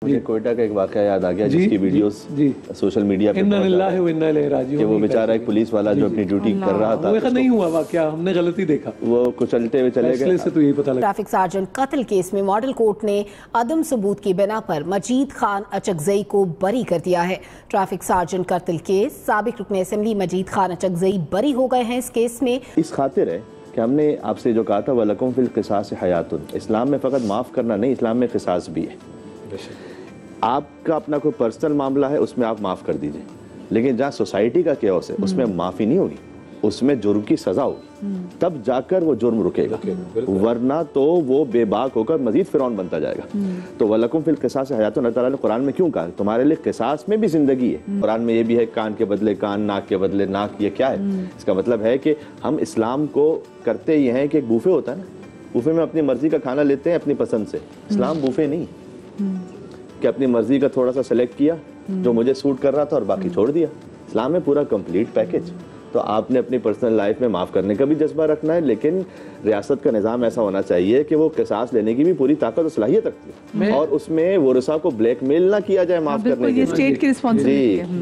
मुझे कोयटा का एक वाकया याद आ गया जिसकी वीडियोस सोशल मीडिया पे कि वो बेचारा एक पुलिस वाला जो अपनी ड्यूटी कर रहा था, वो नहीं हुआ वाकया, हमने गलती देखा, वो कुचलते हुए चले गए। से तो यही पता लगा। ट्रैफिक सार्जेंट कत्ल केस में मॉडल कोर्ट ने अदम सबूत की बिना पर मजीद खान अचकजई को बरी कर दिया है। ट्रैफिक सार्जेंट कत्ल केस साबिक रुकन असेंबली मजीद खान अचकजई बरी हो गए हैं। इस केस में इस खातिर है कि हमने आपसे जो कहा था वलकुम फिल क़िसास हयातुन, इस्लाम में फ़कत माफ़ करना नहीं, इस्लाम में क़िसास भी है। आपका अपना कोई पर्सनल मामला है उसमें आप माफ़ कर दीजिए, लेकिन जहाँ सोसाइटी का केओस है उसमें माफ़ी नहीं होगी, उसमें जुर्म की सज़ा होगी, तब जाकर वो जुर्म रुकेगा, वरना तो वो बेबाक होकर मजीद फिरौन बनता जाएगा। तो वलकुम फिल क़िसास हयातुन अल्लाह ताला ने कुरान में क्यों कहा? तुम्हारे लिए क़िसास में भी ज़िंदगी है। कुरान में ये भी है कान के बदले कान, नाक के बदले नाक। ये क्या है? इसका मतलब है कि हम इस्लाम को करते ये हैं कि एक बूफे होता है ना, बूफे में अपनी मर्जी का खाना लेते हैं अपनी पसंद से। इस्लाम बूफे नहीं कि अपनी मर्जी का थोड़ा सा सेलेक्ट किया जो मुझे सूट कर रहा था और बाकी छोड़ दिया। इस्लाम में पूरा कंप्लीट पैकेज। तो आपने अपनी पर्सनल लाइफ में माफ़ करने का भी जज्बा रखना है, लेकिन रियासत का निज़ाम ऐसा होना चाहिए कि वो क़िसास लेने की भी पूरी ताकत और सलाहियत रखती है, और उसमें वरसा को ब्लैकमेल ना किया जाए माफ़ करने के लिए। स्टेट की रिस्पॉन्सिबिलिटी है।